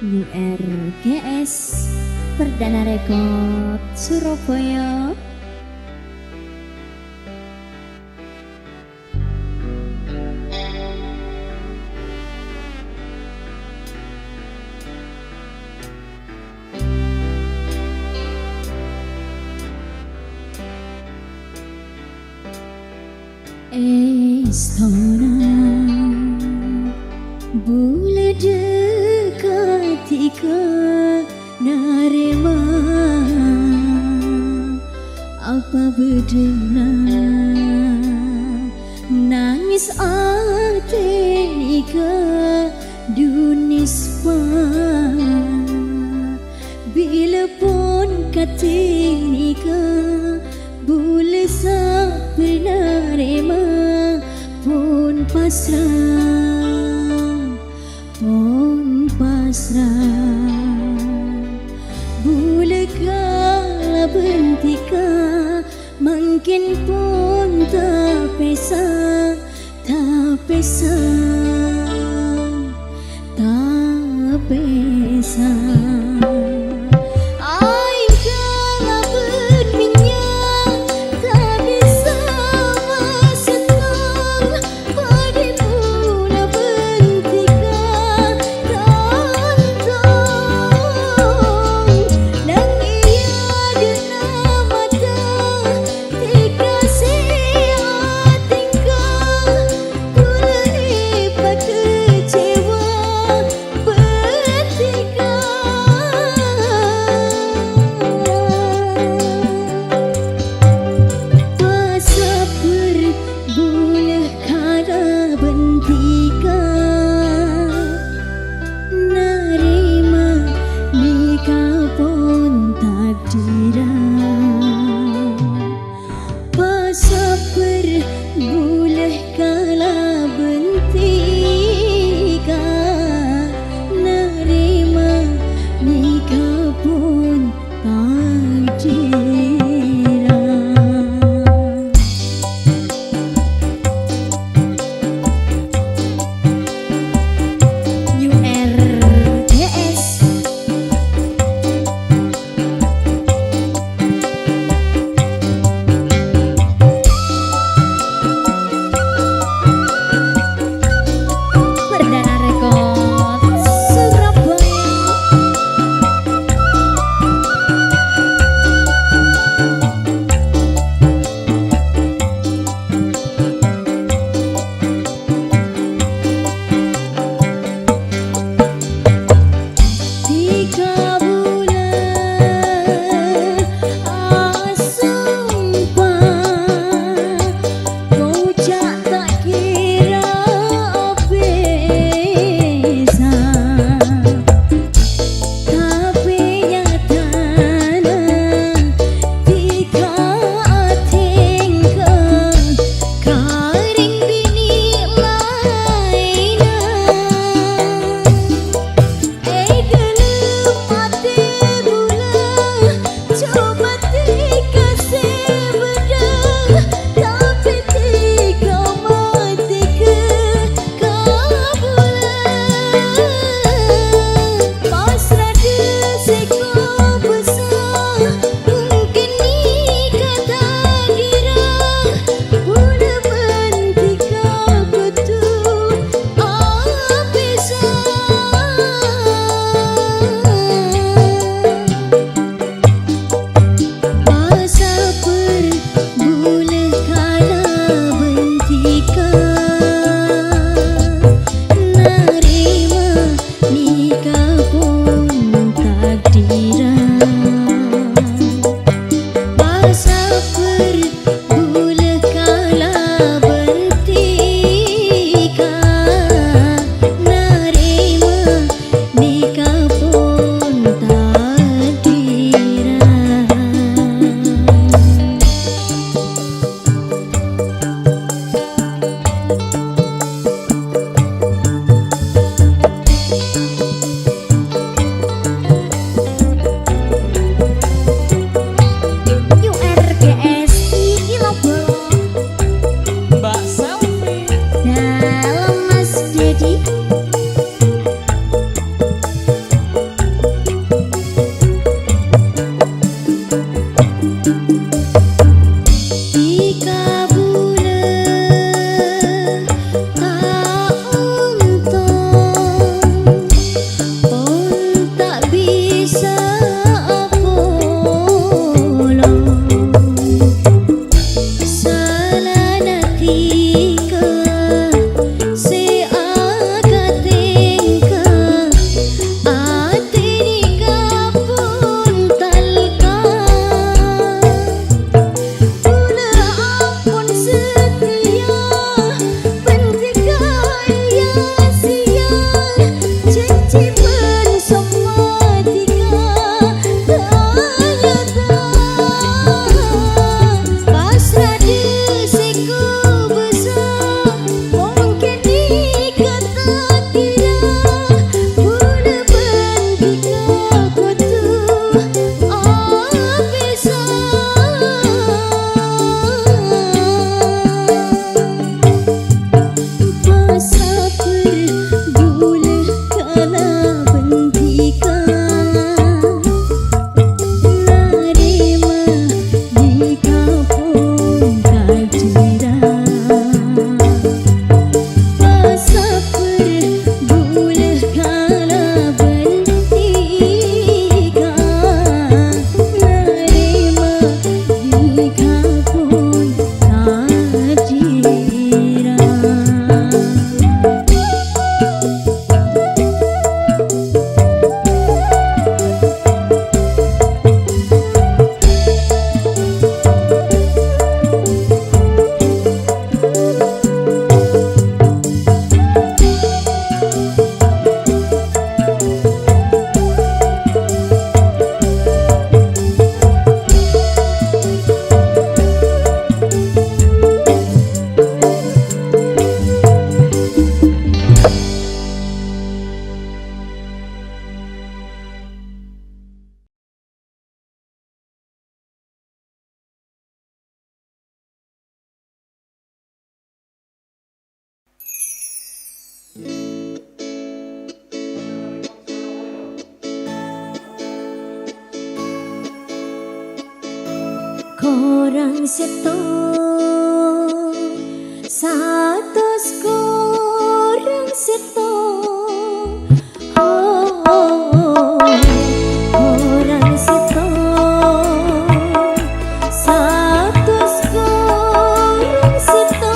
New RGS Perdana Rekod Surabaya. Istana boleh dekati ke narema, apa benar nangis ati ke dunispa, bila pun katini ke boleh sebenarnya pun pasrah boleh kala bentika mungkin pun tak bisa Korang seto satus korang seto korang seto satus korang seto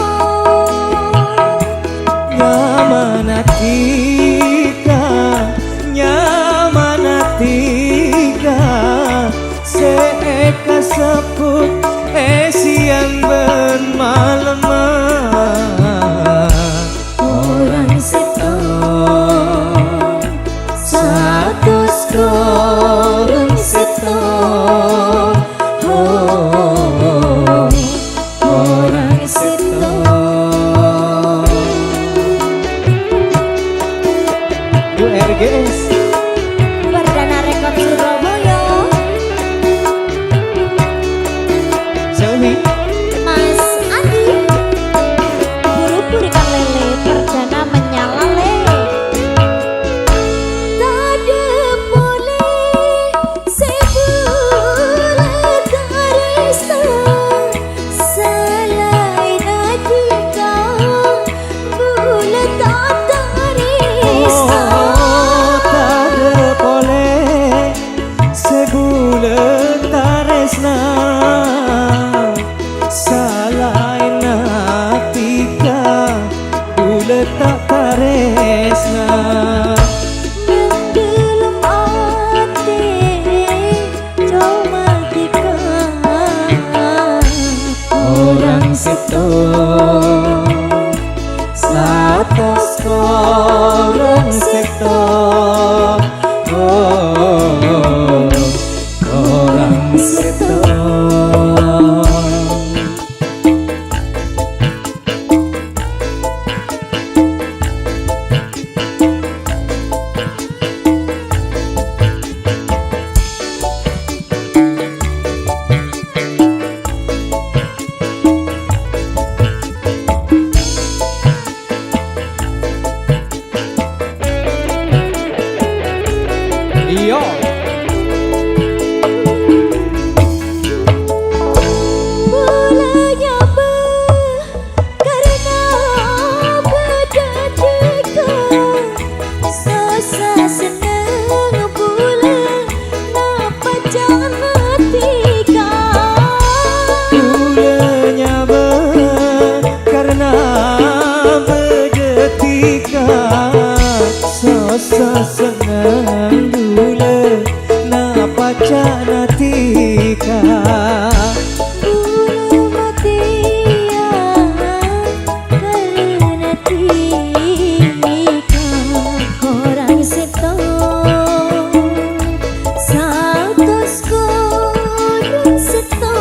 nyamanatika seeka seput siang bermalam orang seto satus korang seto orang seto URGS Perdana Rekod Surabaya Selvi Mas Andi buru-buru ikan lele perdana menyala le tade boleh sebulan karista selain adika bulan tak tarista tade boleh segulen taresna salain natika bulet tak taresna menggelum ate coba tika orang seto satus korang seto orang seto Yo. Bolanya karena berdetika susah senang bulan napa jangan tika Bulanya karena berdetika susah senang bulan napa jana tika bulu matia karena tika korang seto satus korang seto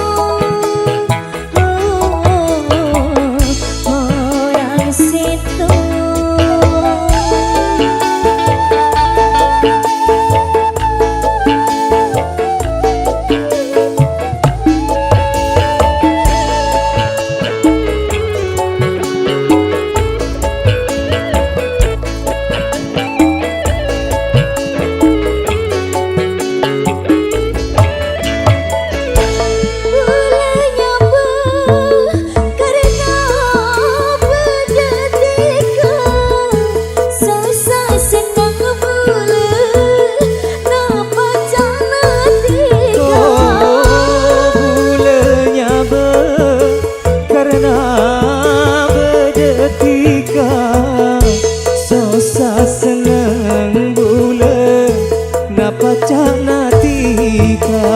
orang seto susah senang bulan napa jana tika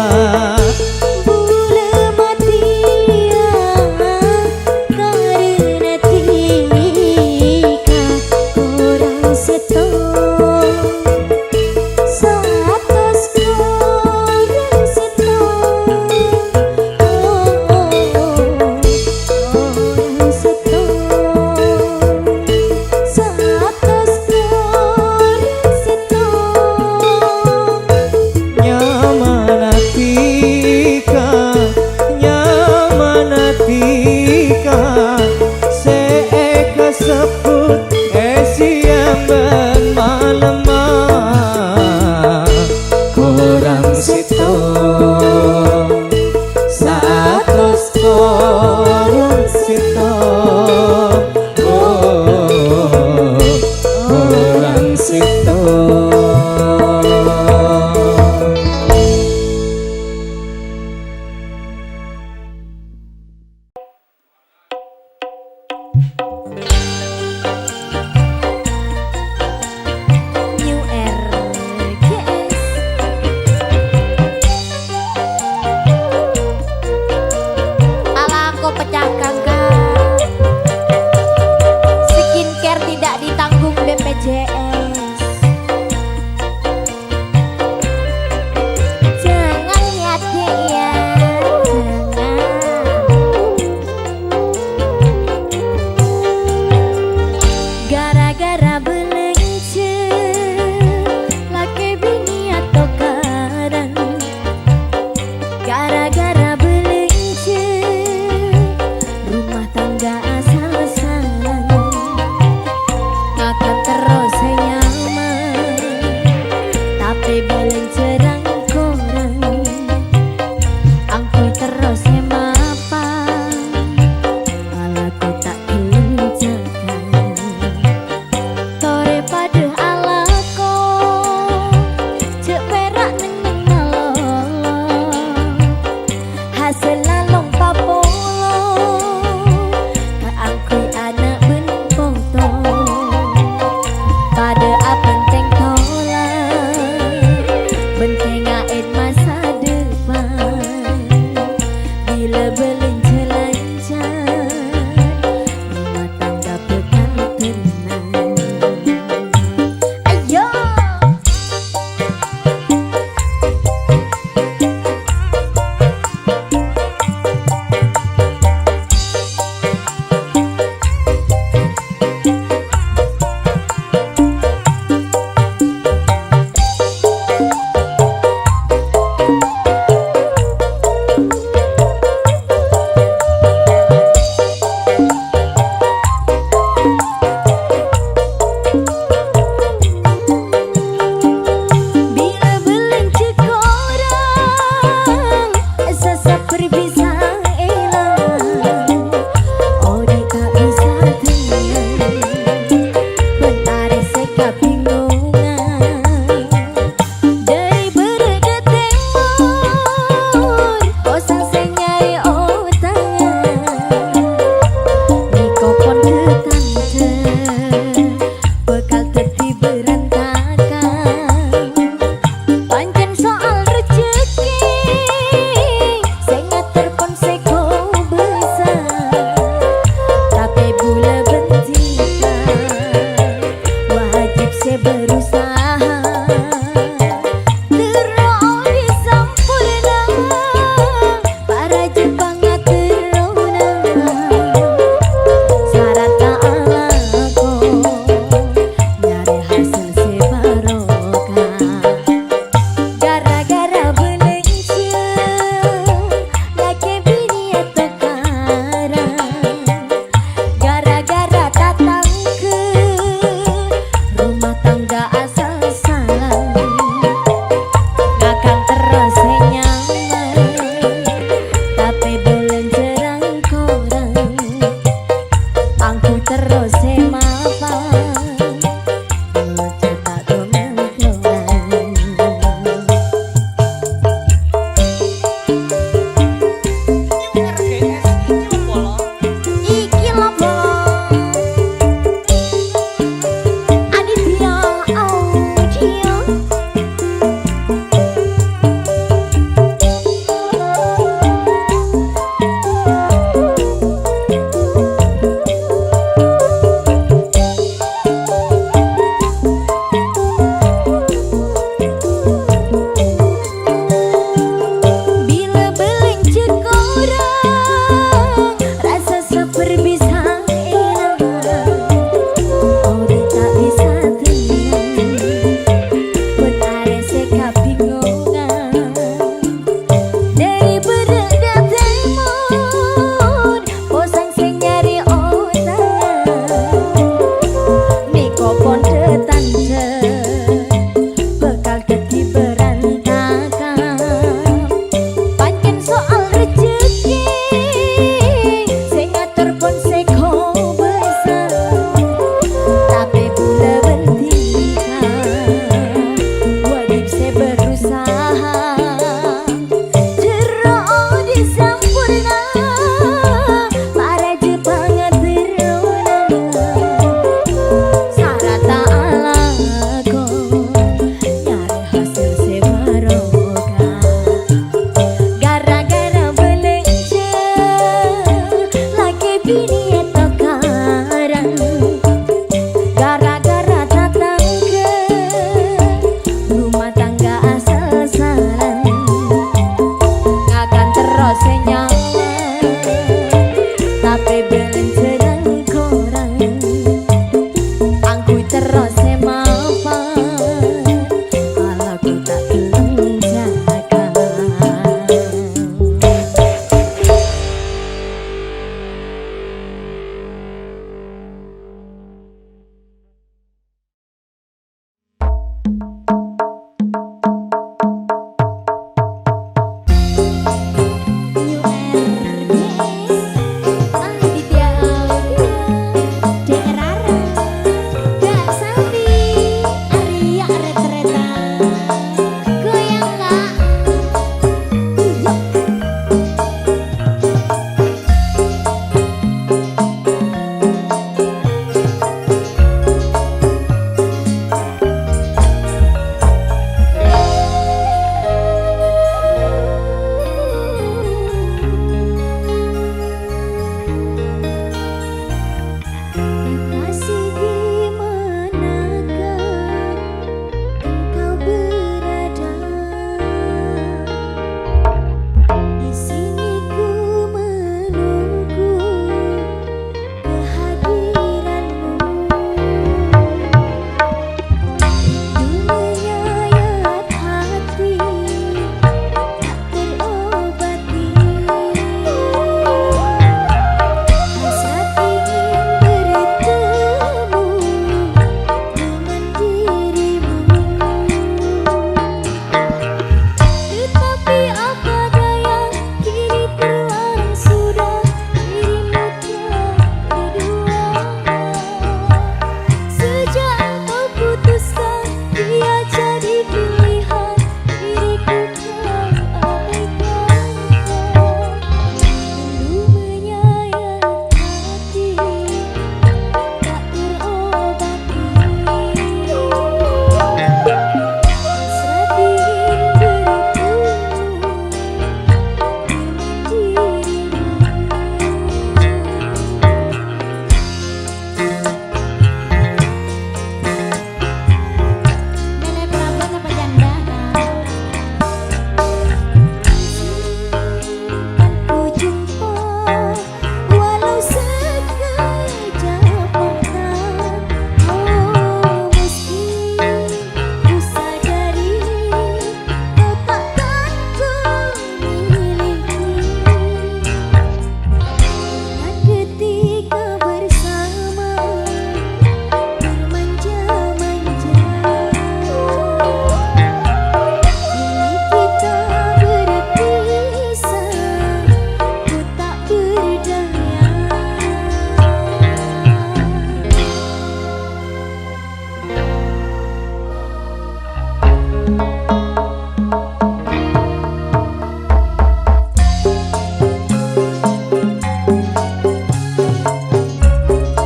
bule matia karena tika korang seto satus korang seto orang seto satus korang seto nyamanatika seeka seput siang bermalam korang seto saat tidak ditanggung BPJS. Jangan ya dek ya, jangan. Gara-gara belengce laki bini atau karan. Gara-gara belengce rumah tangga asal-asalan akan terus nyaman, tapi belencerang korang angkui terus mapan, malah ku tak kelencakan. Tore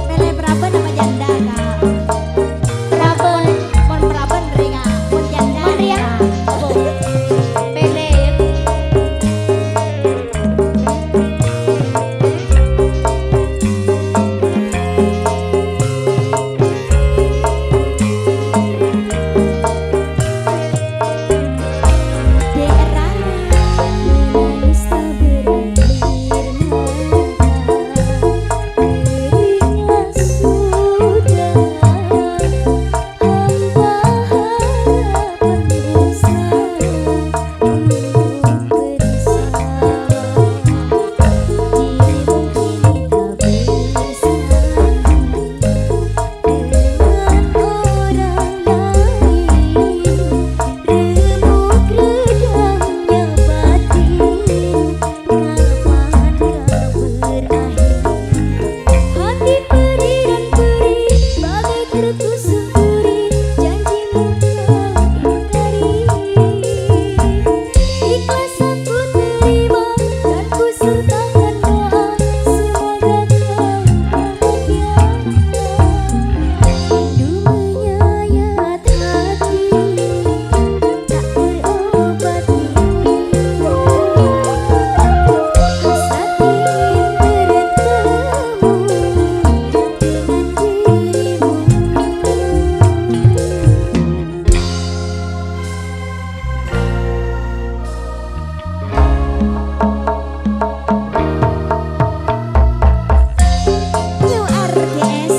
Lele Praben nama janda kak. Praben, mon Praben ringa, mon janda. Mon ria, bu. Pele. Daerah menangis tak berakhir berilah sudah hamba harapan bersama untuk bersama dirimu kini tak bersama dengan orang lain remuk redamnya batin kapan kau berakhir hati perih dan perih bagai tertusuk duri janjimu kau ingkari ikhlas aku terima dan ku sertakan doa semoga kau bahagia rindu menyayat hati tak terobati hasrat ingin bertemu dengan dirimu. New RGS.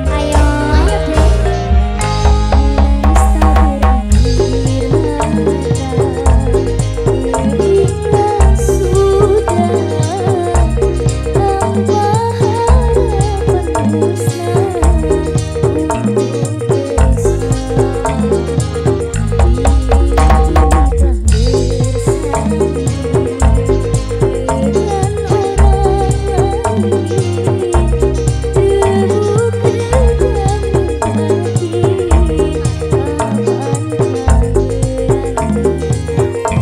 Ayo, ayo deh. Menangis tak berakhir berilah sudah hamba harapan bersama untuk bersama bila kita bersama dengan orang lain remuk redamnya batin kapan kau berakhir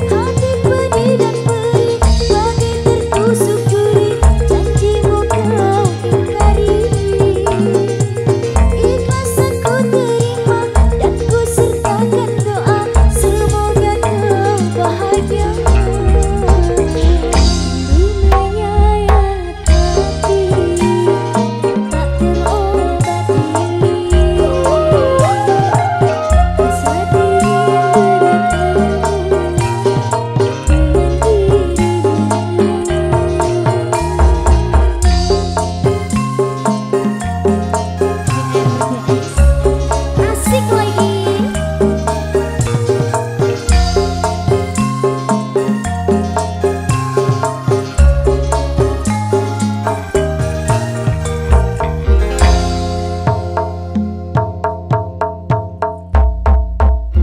hati pedih dan perih bagai tertusuk duri janjimu kau ingkari ikhlas aku terima dan ku sertakan doa semoga kau bahagia rindu menyayat hati tak terobati hasrat ingin bertemu dengan dirimu. Asik lagi.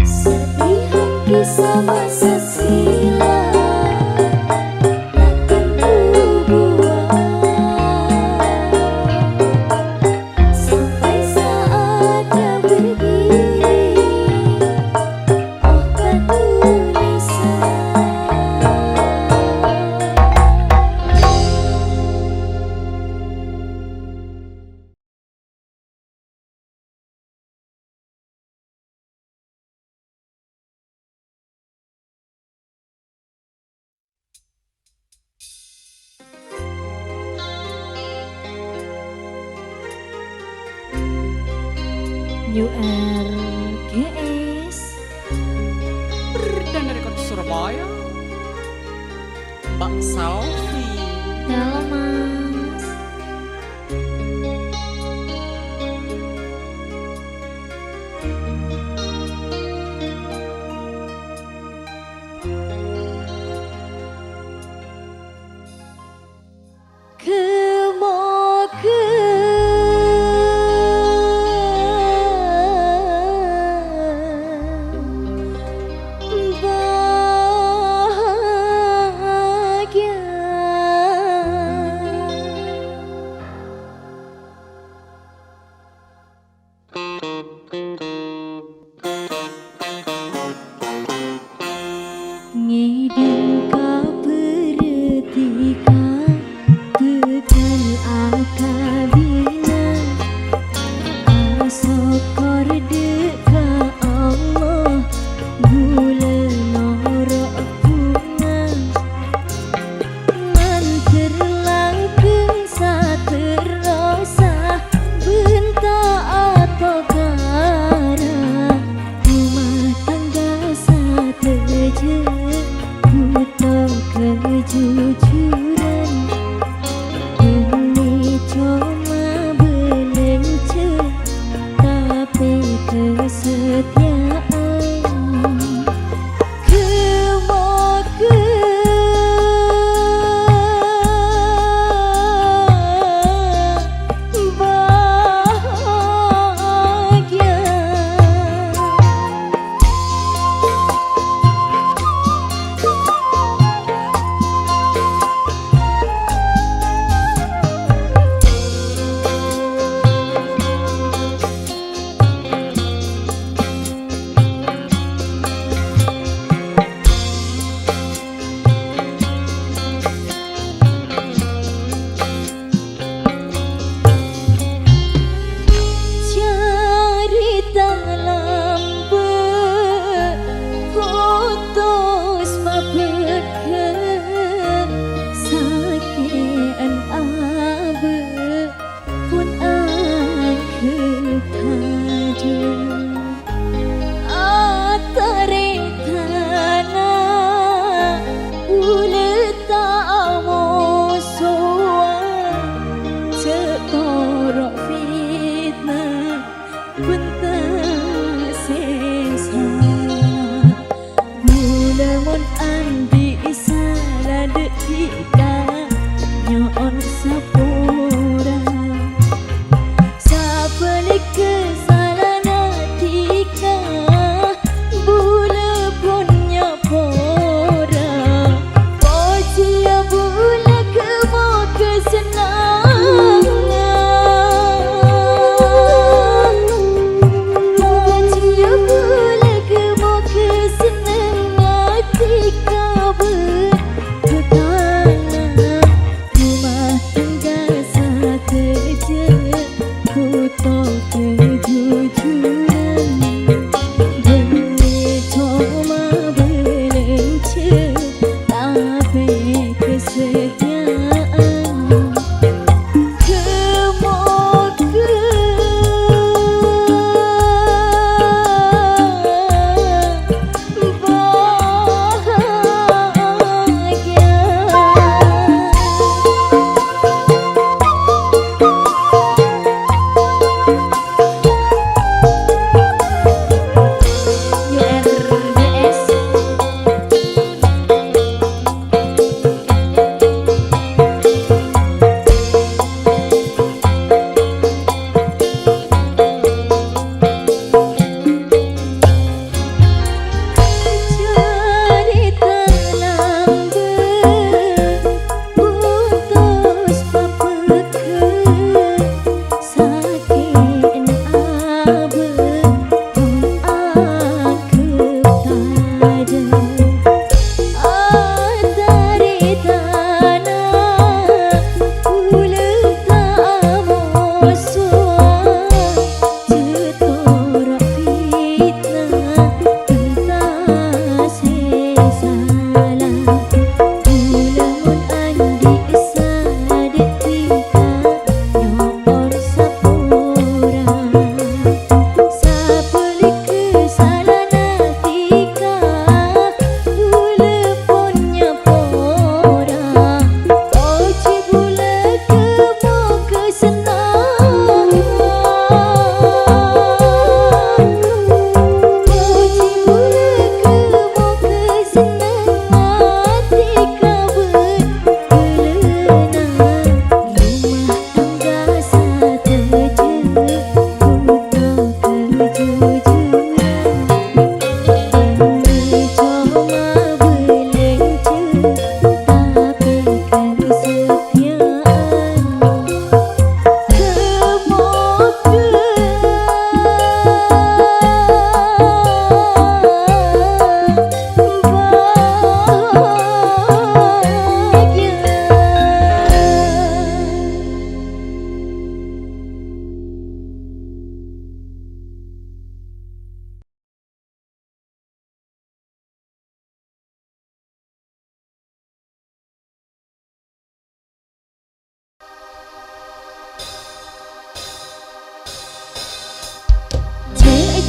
Serpihan kisah masa silam takkan ku buang sampai saat kau berdiri oh batu nisan. New RGS. Dan dari kota Surabaya, Mbak Salvi. Halo Mas.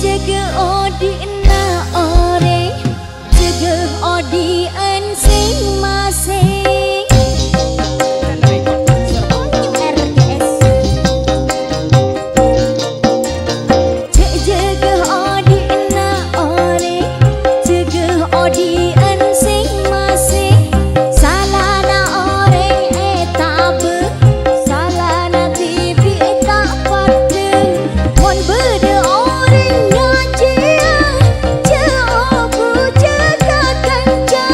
jaga odi na ore jaga odi en sing masing Dan rekod Surabaya. RGS jaga odi na ore jaga odi en sing masing salah na ore tabe salah na bibi tak pada mon berde ore ngaji jabu jaga kanca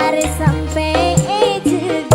dari sampai juga.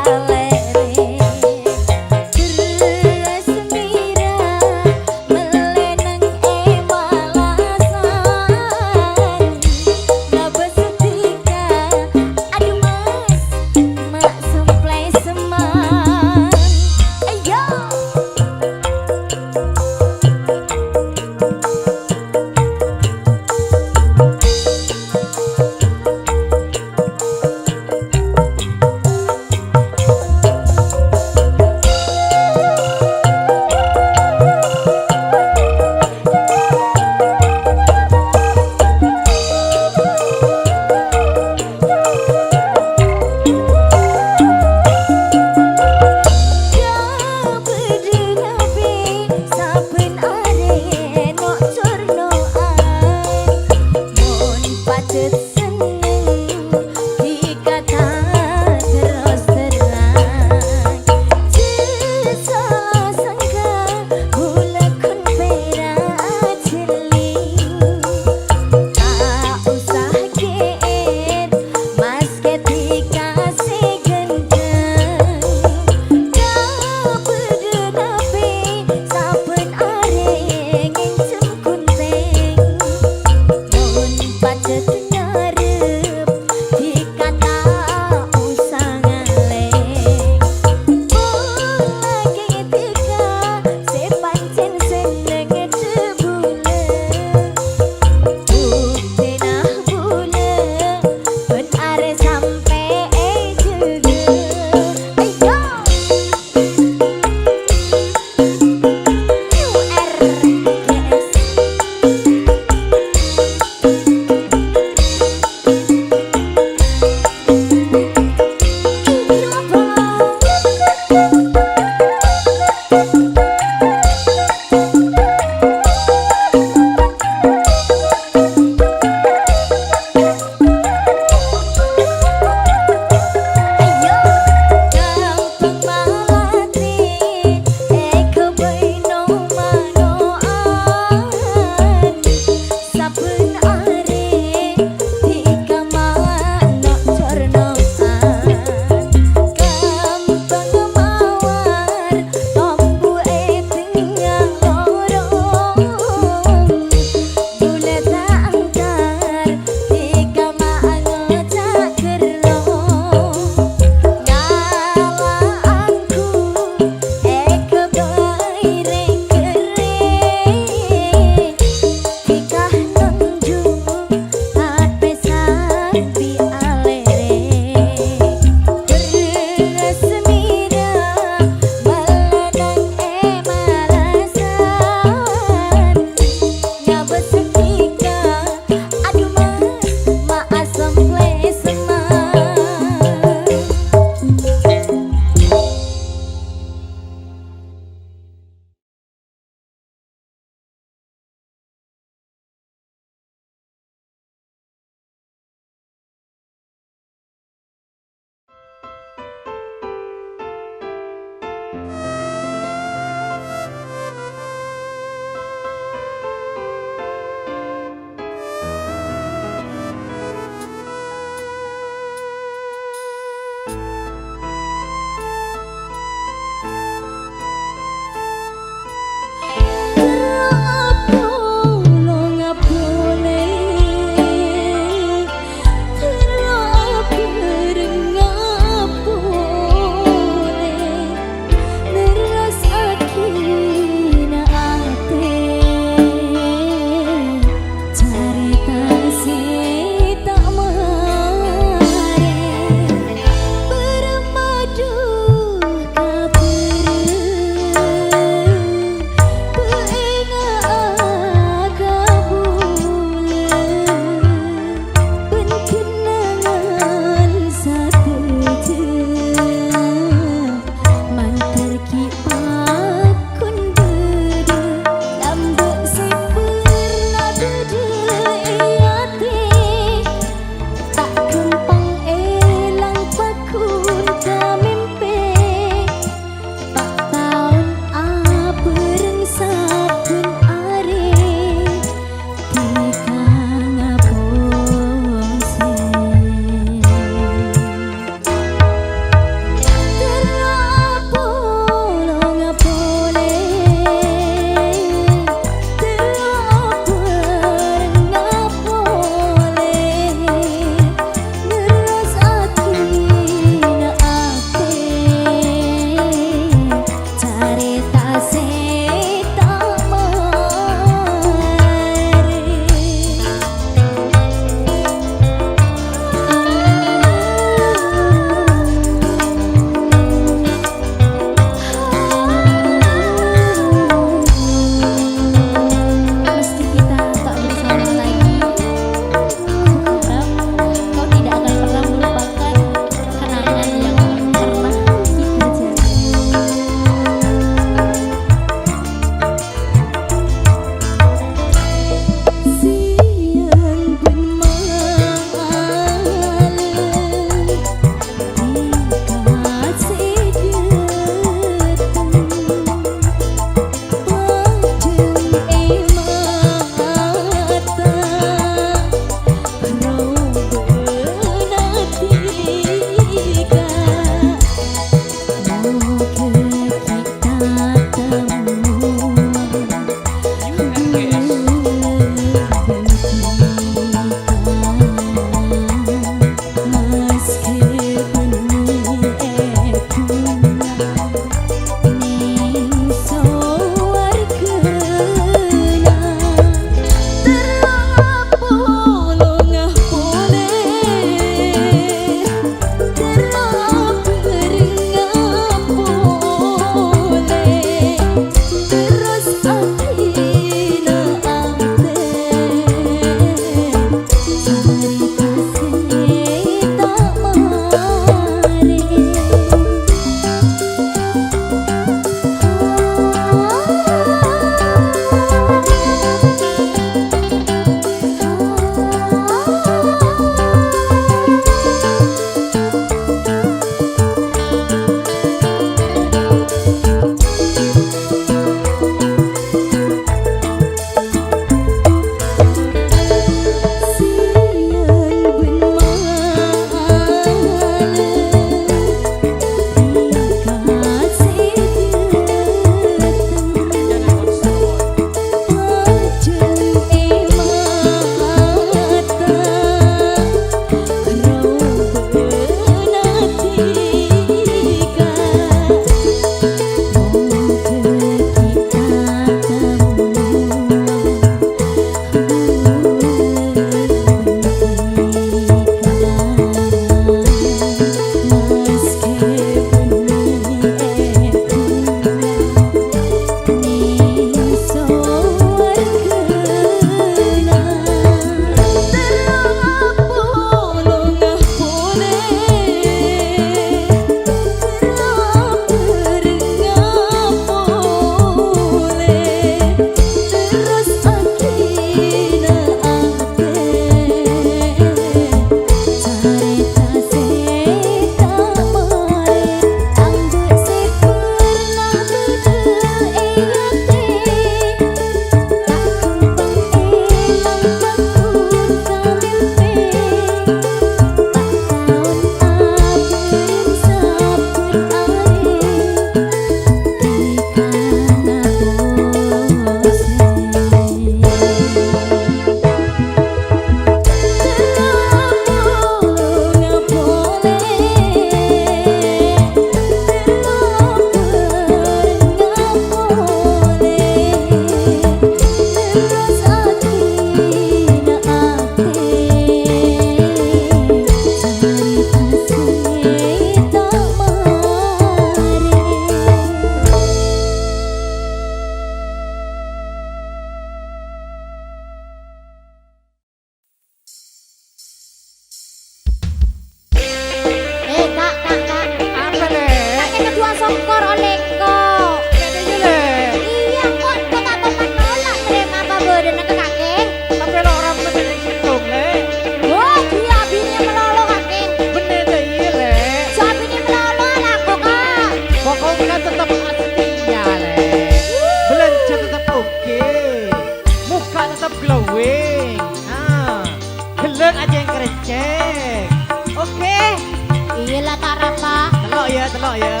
ya.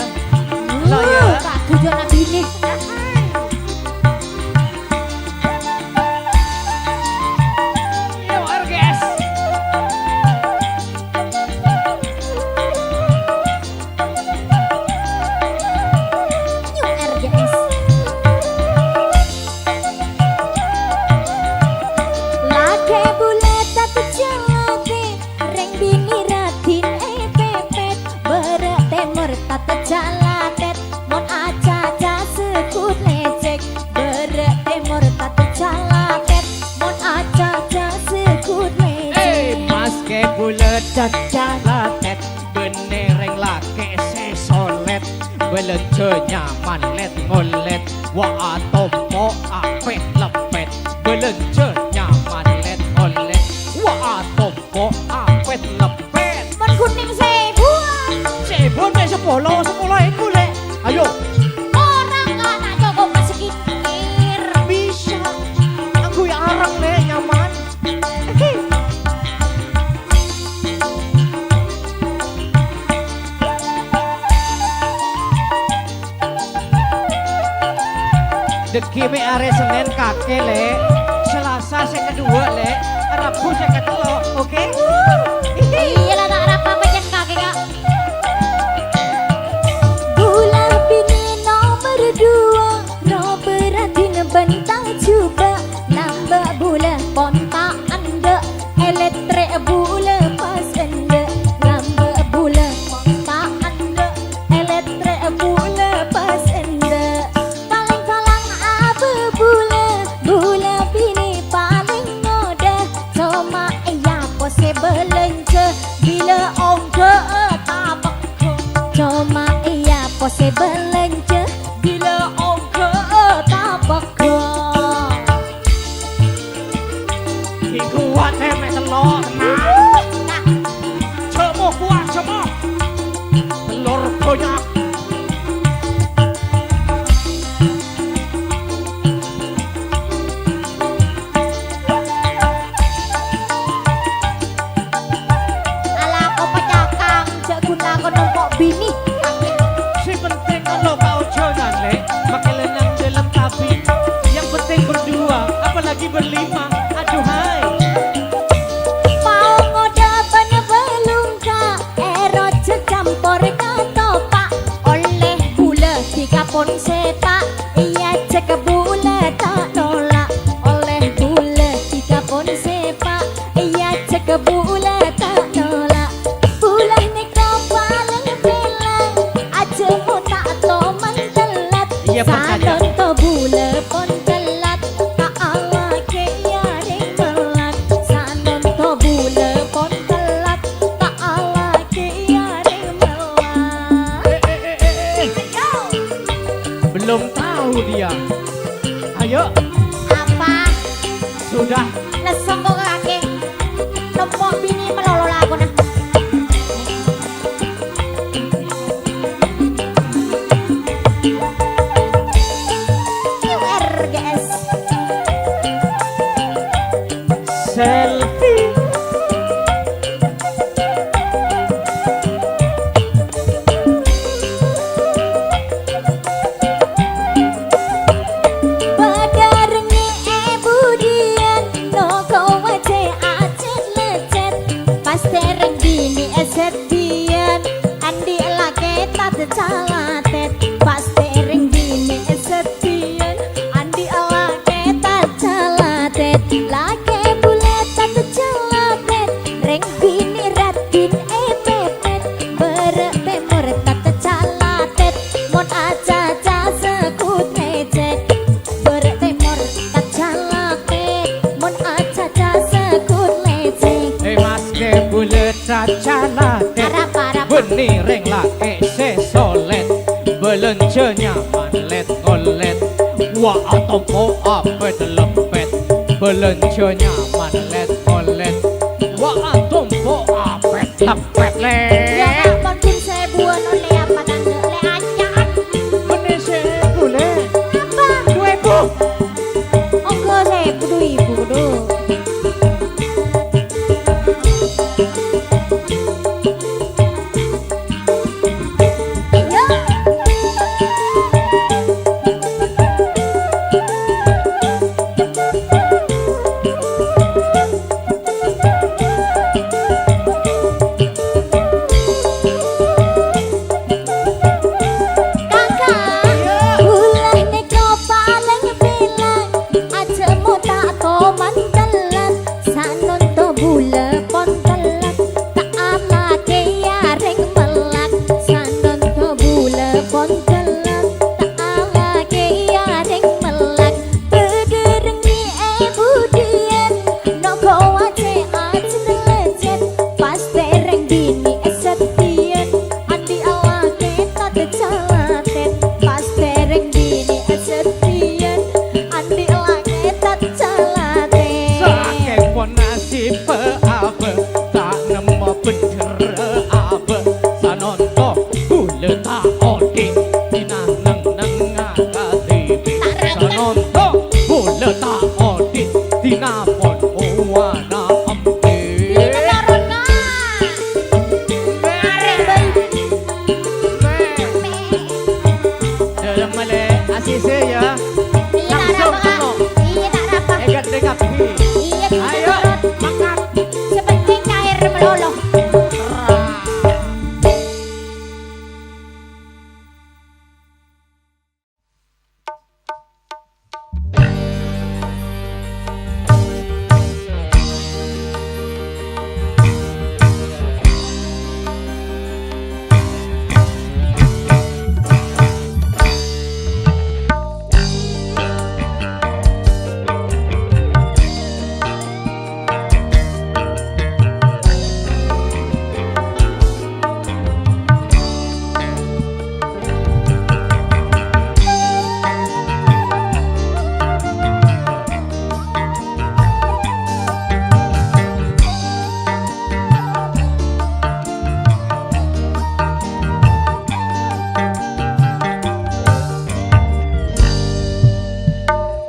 Lo ya. Tak tujuan nabi ini. Yo RGS. New RGS. Lake bulat tak jalate, reng bini ratin pepet, berete murtad jalatet, mon aja sekut lecek, berete murtad jalatet, mon aja sekut lecek. Mas ke bulet cacalatet benereng lake sesolet belence nyaman let ngolet wa atompo apet lepet belence nyaman let ngolet wa atompo apet lepet Mon kuning sebuan, sebon mek 10 itu lek ayo orang anak Joko mesekikir. bisa aku yang arang lek nyaman Deki me are Senin kake le, Selasa saya kedua le, Rabu saya ketelo, oke? Iya lah tak rapa macam kakek kak. Gula bini nomor 2, no berarti nebentang coba. Nambah bula pontak anda, elektrik bula pas anda. Nambah bula pontak anda, elektrik bula pas anda. Paling kalang apa bula bini paling mudah. Cuma iya possible lence bila ongke tapak. Cuma iya possible lence bila ongke tapak. Kuat me telur tenang, Nah, cemo kuat cemo, telur banyak. ala ko pacakang cek guna ko numpok bini. Si penting kalau kau jangan le, pakai lenyap dalam tapi. Yang penting berdua, apalagi berlima. Aduhai. Mau ngodapan belum kak, erot secampur katopak. Oleh gula tiga pon sepak, iya cek bula tak nolak. Oleh gula tiga pon sepak, iya cek bula tak nolak. Bulan ni kau paling bilang, aja mu tak toman telat. Iya, Pak Saja. Salon to bula pon telat, tak ala ke yaring melat. Salon to bula pon telat, tak ala ke yaring melat. Ayo, Belum tahu dia. Ayo, apa? sudah. Lesong kok kake, nempok bini melolo lagu nah. New RGS. Selfie. Badarnya budian, no kau wace acet lecet. Pas tereng bini esetian, andi lake tak calatet. Pas tereng bini esetian, andi lake tak calatet. Lake bulat tak calatet, reng bini ratin pepet. Berete murtad calatet, mon aja sekut lecet. Bertemor tak calaket, mon aja sekut lecet. Mas ke bulet cacalatet Parah benereng lake sesolet belence nyaman let ngolet wa atompo apet lepet belence nyaman let ngolet wa atompo apet lepet le Ya nak bantuin saya buat oleh apa tanda le acan. bener se bulet Apa? 2000 Ongko saya kudu ibu kudu. Ya. ngapon wana ampe. Menurut Dalam male asise ya. iya tak Langsung apa tengok. iya tak apa Egat dekat pi. iya kita Ayo turut makan. sepenting air meloloh.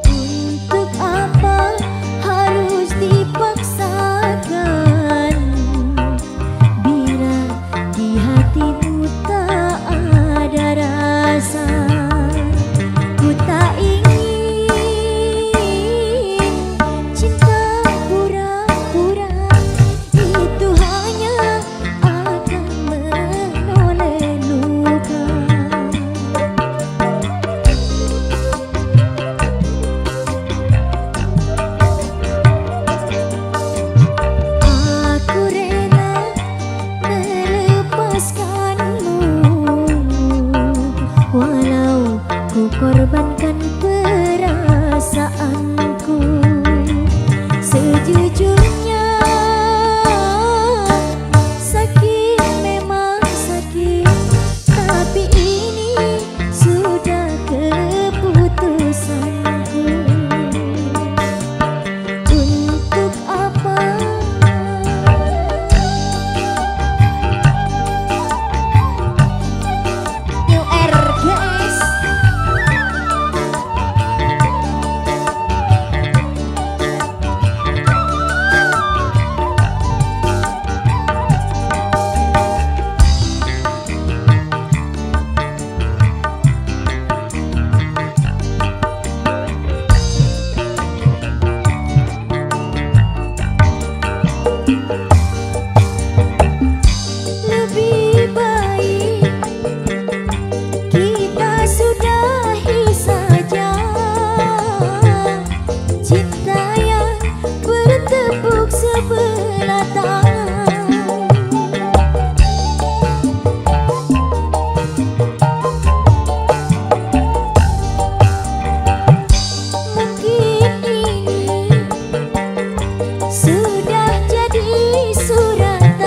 Untuk apa harus dipaksakan bila di hatimu tak ada rasa. Ku tak ingin cinta pura-pura, itu hanya akan menoleh luka. Aku rela melepaskanmu, walau ku korbankan perasaanku. Sejujurnya sakit memang sakit, tapi ini sudah keputusanku. Untuk apa New RGS lebih baik kita sudahi saja cinta yang bertepuk sebelah tangan. Mungkin ini sudah jadi suratan,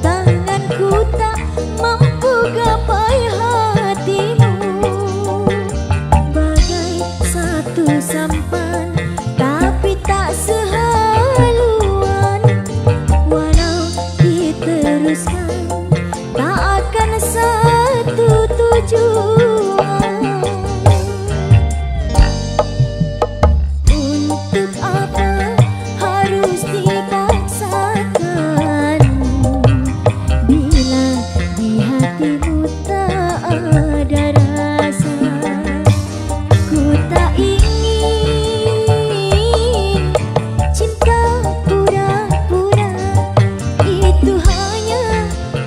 tanganku tak mampu gapai hatimu. Bagai satu sampan tapi tak sehaluan, walau diteruskan tak akan satu tujuan. Untuk apa harus dipaksakan bila di hatimu tak ada rasa. Ku tak ingin cinta pura-pura, itu hanya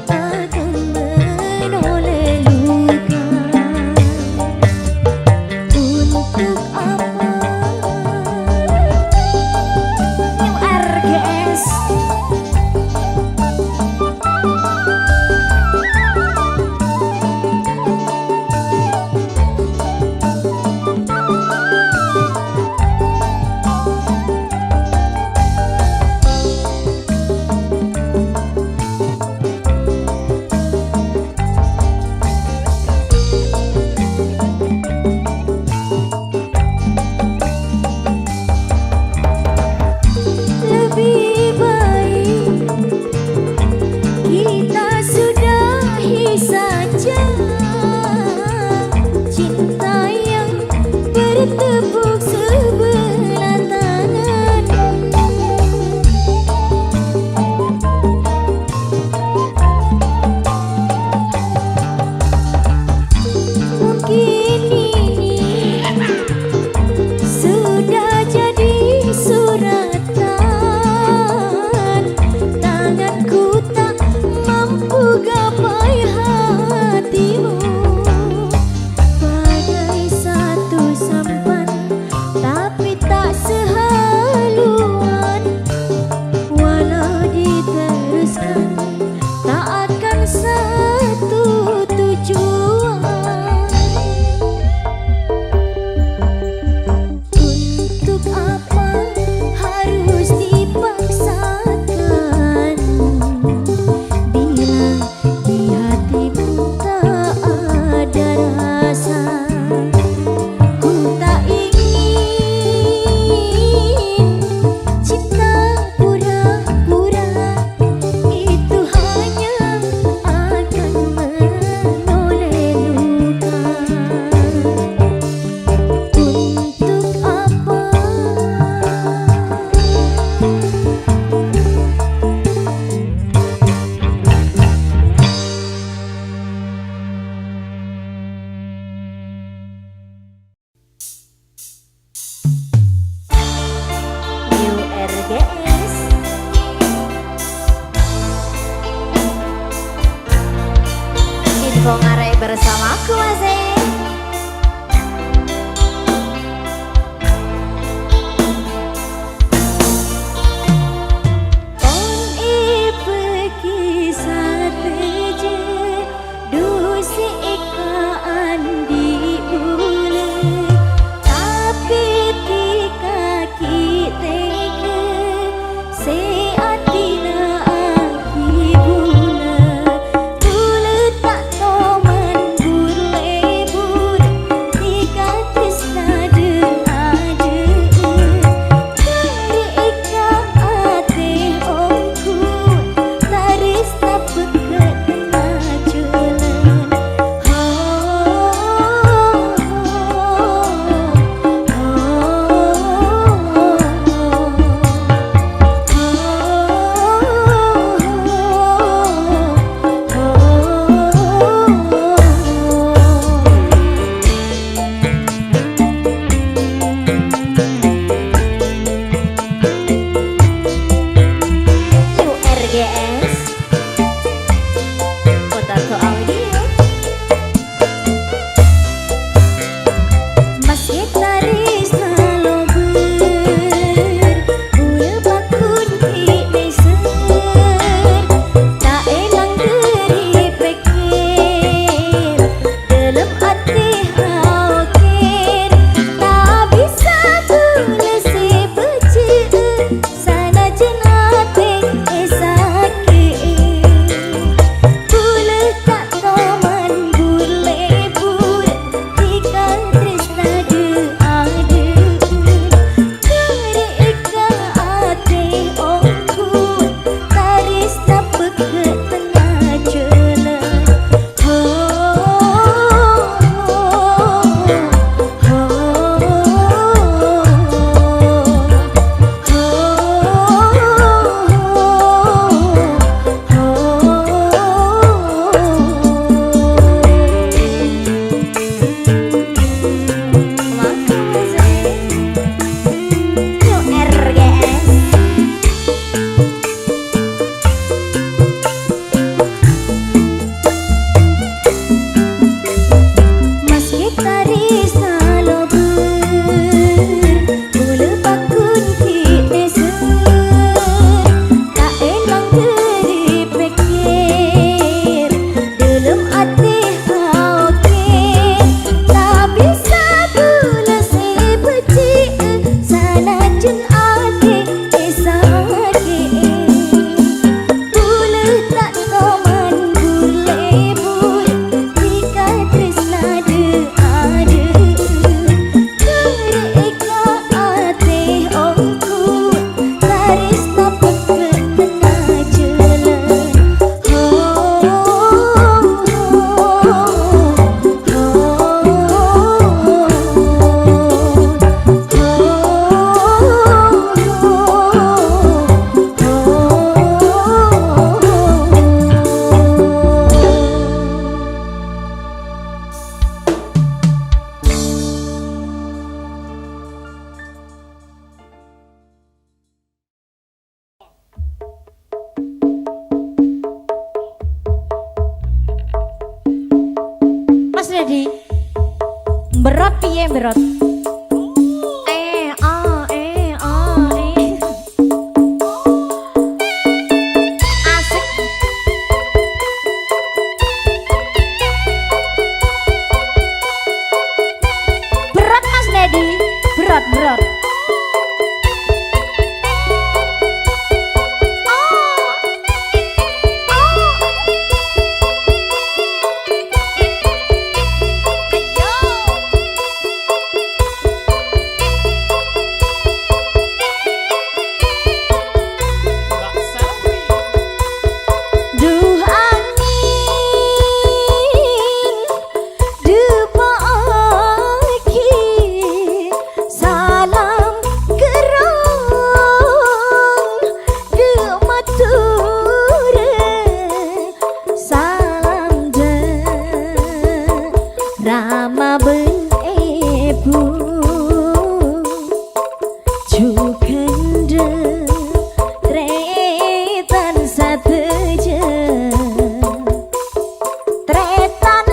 akan menoleh luka. Untuk apa New RGS lebih baik kita sudahi saja cinta yang bertepuk sebelah wong arek bersamaku masih. Jadi berat piye berat? Asik. Berat Mas Dedi, berat. Tretan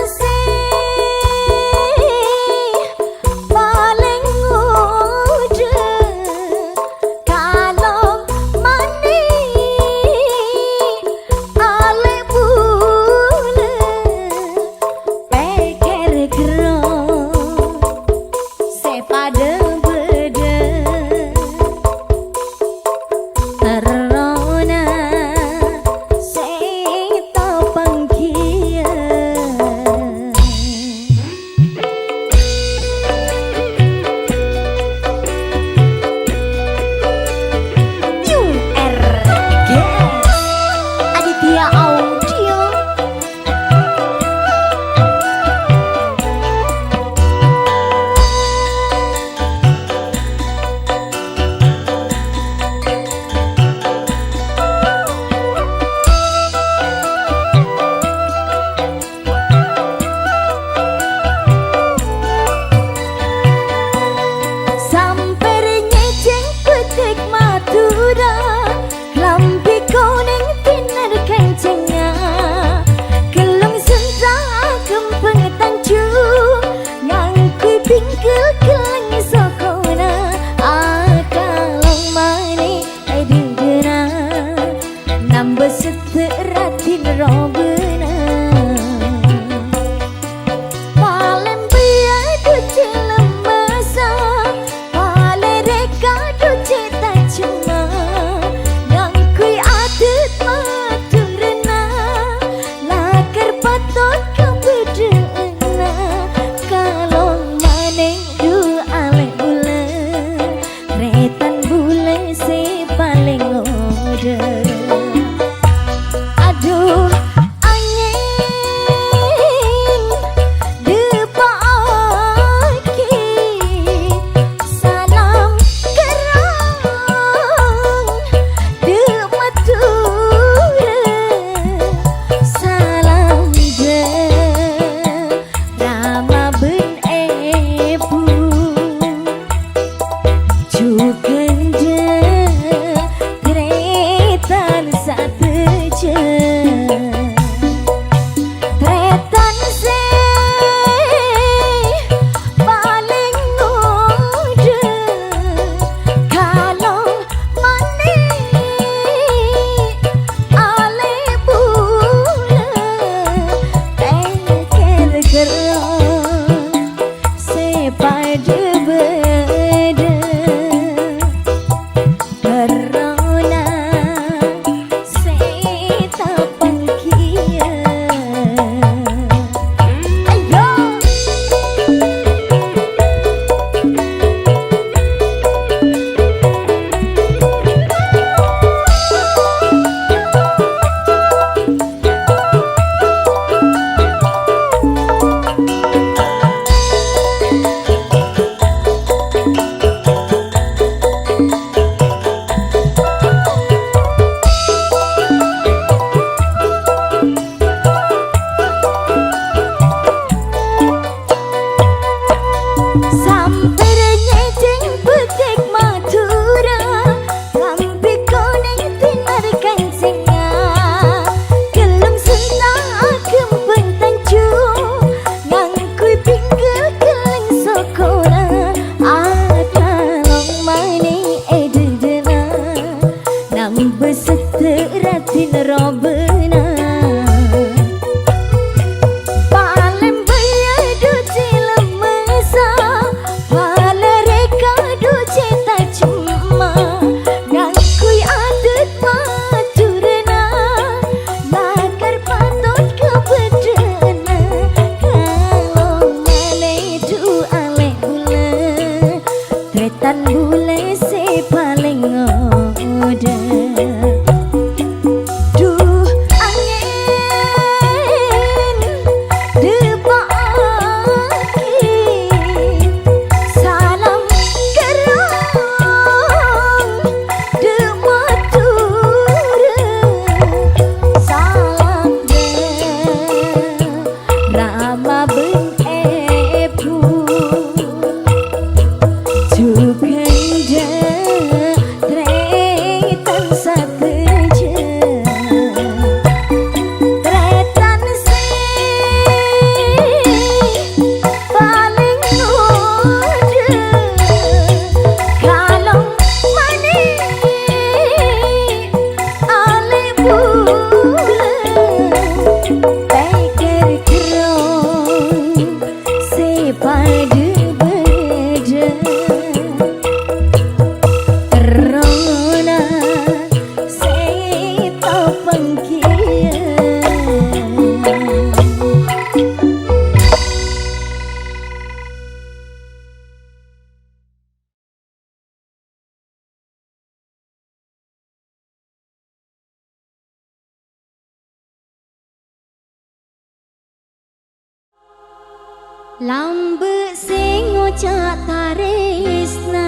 Lambe sing ngocak taresna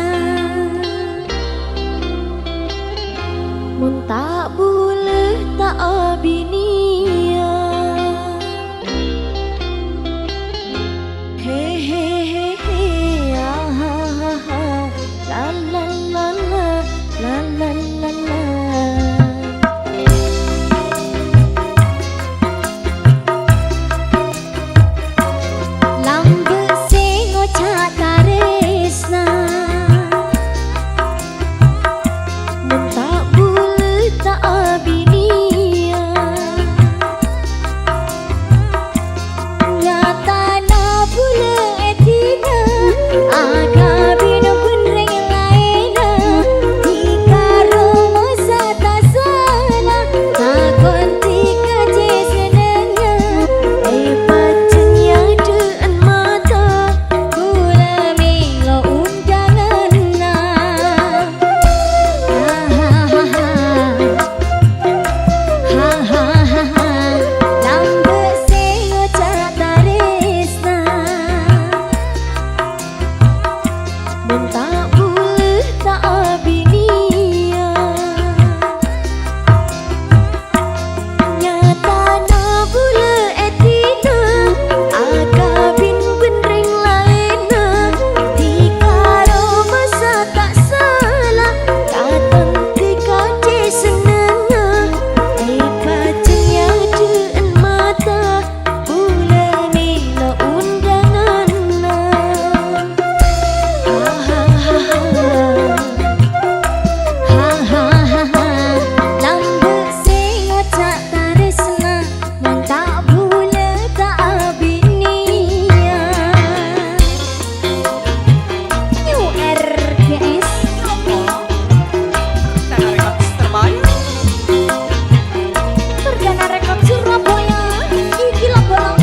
mun tak boleh tak abinia he he he he ah ha ha ha la la la la la la la la. Lambe sing ngocak taresna mun tak boleh tak abinia nyata na boleh etina aga bina benreng laina dikaro masa tak salah takon tika je senengnya pacenya dean mata gula milo undangan na lambe sing ngocak taresna mun tak boleh tak abinia nyata na boleh etina aga bin benreng laina dikaro masa tak salah datang tika je senengnya pacenya dean mata boleh milo undangan na lambe sing ngocak taresna mun tak boleh tak abinia New RGS Perdana Rekod Surabaya iki lho bolong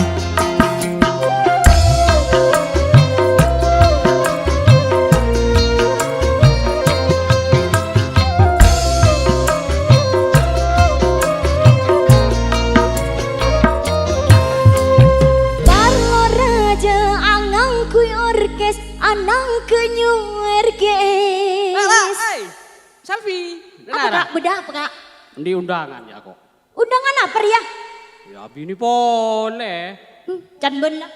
Parlo raja angang kuy orkes anang kenyu RGS Selfie. apa kak beda apa kak Di undangan ya kok. undangan apa ya Ya bini boleh. can bener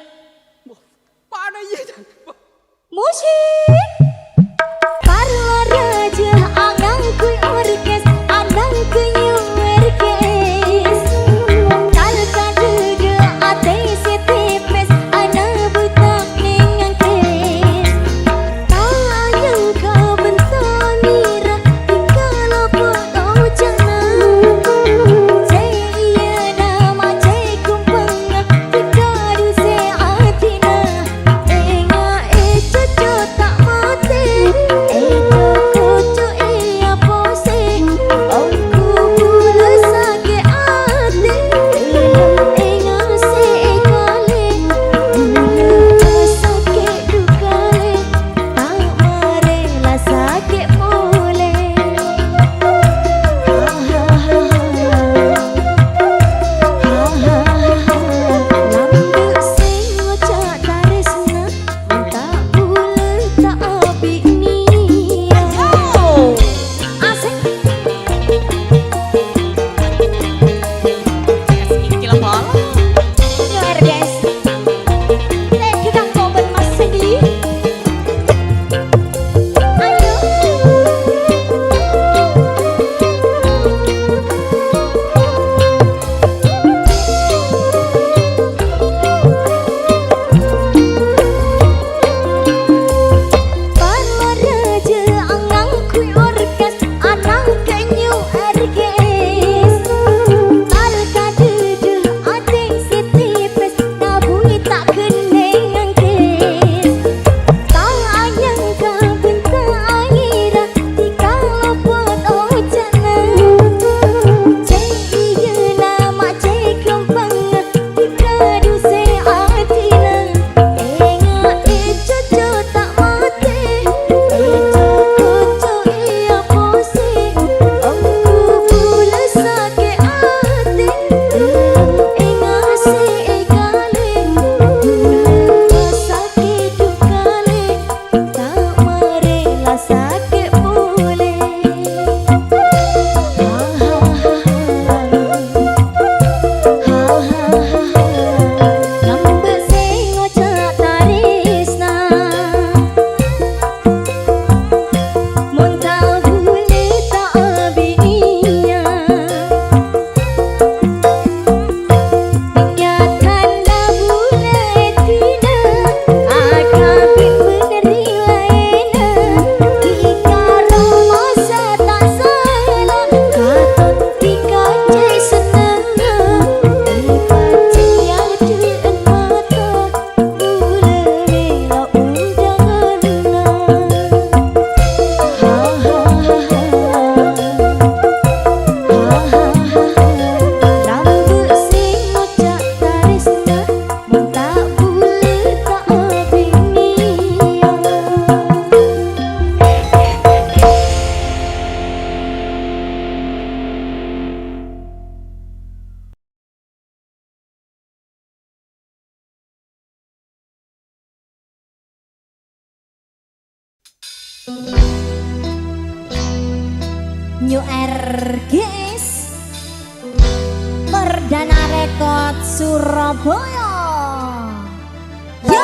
Mana iya? musik Parlo raja angang kuy orkes anang kenyu RGS kal kadege ate setepes ana butak ningang kes tayang ka bentanira dikala foto jana say iya nama cay kumpanga dikadu se atina enga cocok tak New RGS Perdana Rekod Surabaya. Yo!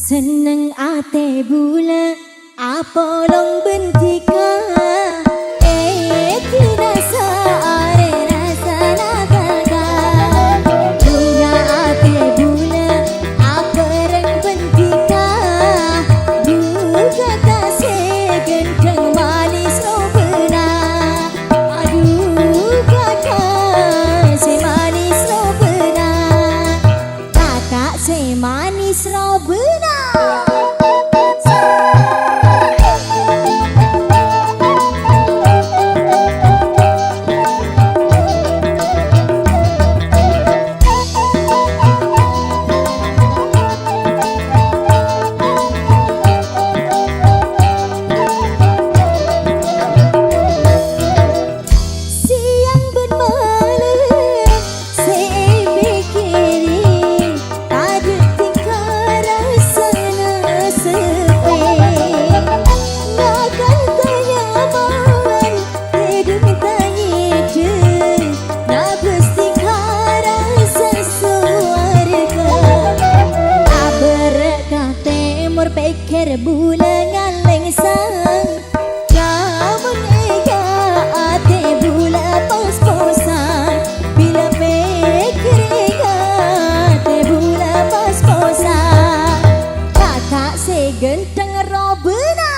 Seneng ate bula apa long bentika tidak saare rasa nagaga bunga ate bula apa reng bentika buka kasih gendeng manis robena aduh kakak si manis robena kakak si manis robena. Pikir bulan ngaleng sang kamu nega ate bula pos-posan bila pikir nega ate bula pos-posan kakak segenteng robena.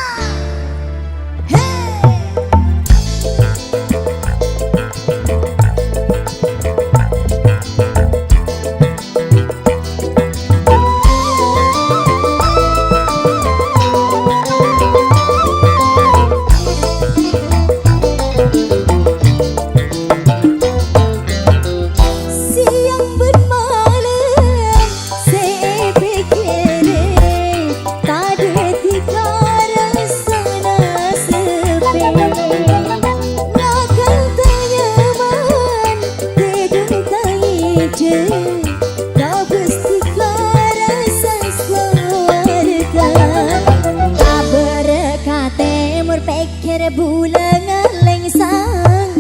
Pikir bulan ngaleng sang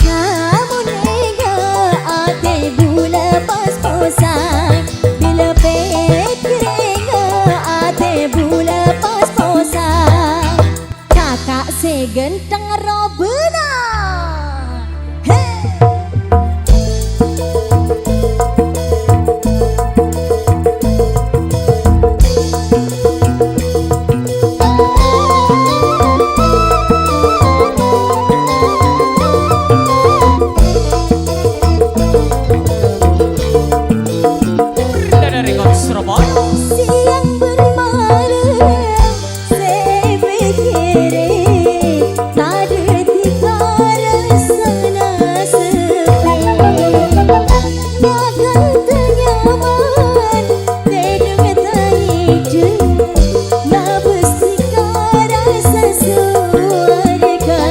kamu nega ate bula pos-posan bila pikir nega ate bula pos-posan kakak segenteng robena. Siang bermalam saya pikirin ada tiga rasa sepi makan tenyaman tidur terhidup nabus tiga rasa suarga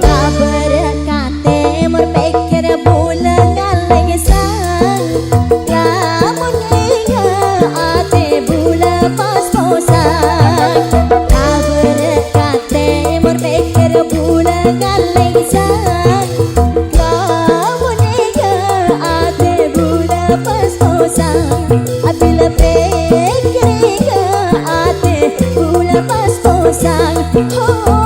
tak berkata berpikir bulan ngaleng sang kamu ate bula pos-posan tak berkata berpikir bula ngaleng sang kamu nega ate bula pos-posan bila pikir nega ate bula pos-posan ho ho.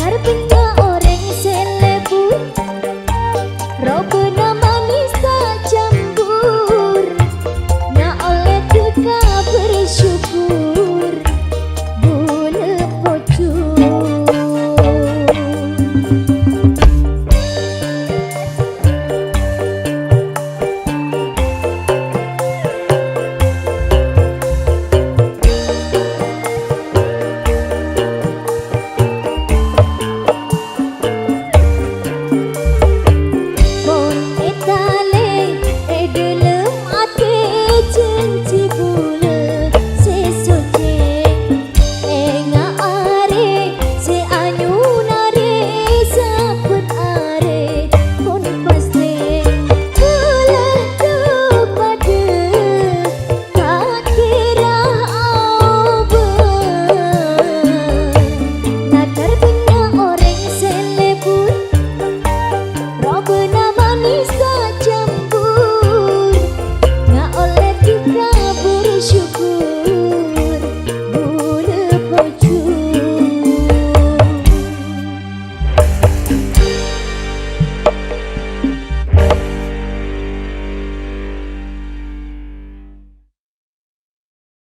Ngarepinnya orang selebu